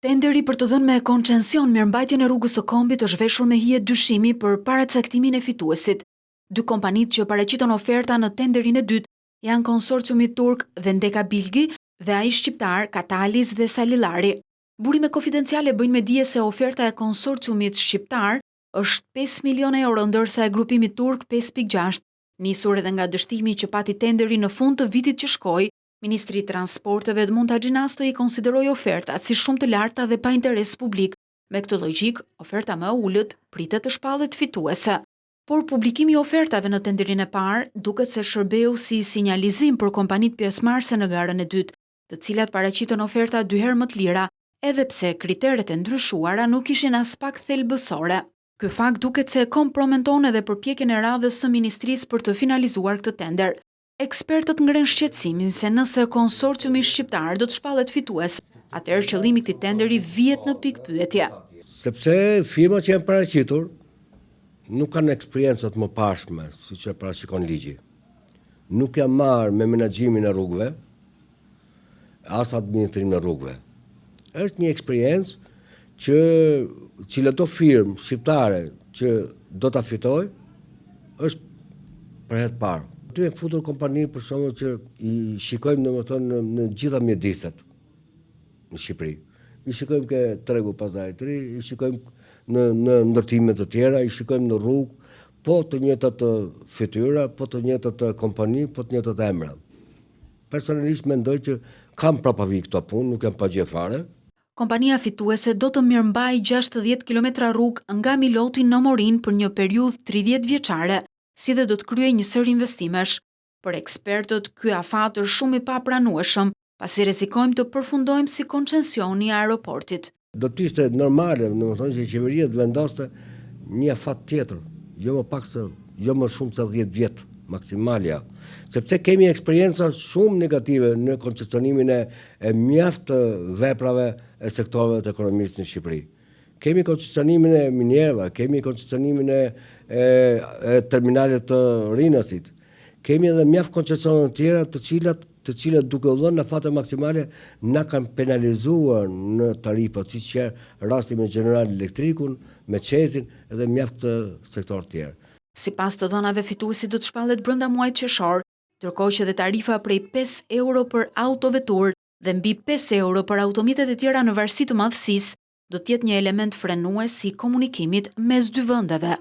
Tenderi për të dhënë me koncesion mirëmbajtjen e rrugës së Kombit është veshur me hije dyshimi për paracaktimin e fituesit. Dy kompanitë që paraqitën oferta në tenderin e dytë janë konsorciumi turk Vendeka Bilgi dhe ai shqiptar Katalis dhe Salilari. Burime konfidenciale bëjnë me dije se oferta e konsorciumit shqiptar është 5 milionë euro, ndërsa e grupimit turk 5.6. Nisur edhe nga dështimi që pati tenderi në fund të vitit që shkoi, Ministri i Transporteve Edmund Haxhinasto i konsideroi ofertat si shumë të larta dhe pa interes publik. Me këtë logjik, oferta më e ulët pritet të shpallet fituese. Por publikimi i ofertave në tenderin e parë duket se shërbeu si sinjalizim për kompanitë pjesëmarrëse në garën e dytë, të cilat paraqitën oferta 2 herë më të lira, edhe pse kriteret e ndryshuara nuk ishin as pak thelbësore. Ky fakt duket se kompromenton edhe përpjekjen e radhës së ministrisë për të finalizuar këtë tender. Ekspertët ngren shqetësimin se nëse konsorciumi shqiptar do të shpallet fitues, atëherë qëllimi i këtij tenderi vihet në pikë pyetje. Sepse firmat që janë paraqitur nuk kanë eksperiencë të mëparshme, siç e parashikon ligji. Nuk janë marrë me menaxhimin e rrugëve, as administrimin e rrugëve. Është një eksperiencë që çdo firmë shqiptare që do ta fitojë është për herë të parë. Ty e futur kompani për shembull që i shikojmë domethënë në gjitha mjediset në Shqipëri. I shikojmë ke tregu Pazarit të Ri, i shikojmë në ndërtime të tjera, i shikojmë në rrugë, po të njëjtat fytyra, po të njëjtat kompani, po të njëjtat emra. Personalisht mendoj që kam prapavi këto punë, nuk jam pa gjë fare. Kompania fituese do të mirëmbajë 60 kilometra rrugë nga Miloti në Morin për një periudhë 30 vjeçare, si dhe do të kryej një sër investimesh. Për ekspertët, ky afat është shumë i papranueshëm, pasi rrezikojmë të përfundojmë si koncesioni i aeroportit. Do të ishte normale, domethënë që qeveria të vendoste një afat tjetër, jo më shumë se 10 vjet maksimalja, sepse kemi eksperjenca shumë negative në koncesionimin e mjaft veprave e sektorëve të ekonomisë në Shqipëri. Kemi koncesionimin e minjerëve, kemi koncesionimin e terminalet të Rinasit. Kemi edhe mjaft koncesione të tjera të cilat duke u dhënë afate maksimale na kanë penalizuar në tarifat, siç është rasti me General Electricun, me Çezin edhe mjaft sektor të tjerë. Sipas të dhënave, fituesi do të shpallet brenda muajit qershor, ndërkohë që dhe tarifa prej 5 euro për autovetur dhe mbi 5 euro për automjetet e tjera në varësi të madhësisë do të jetë një element frenues i komunikimit mes dy vendeve.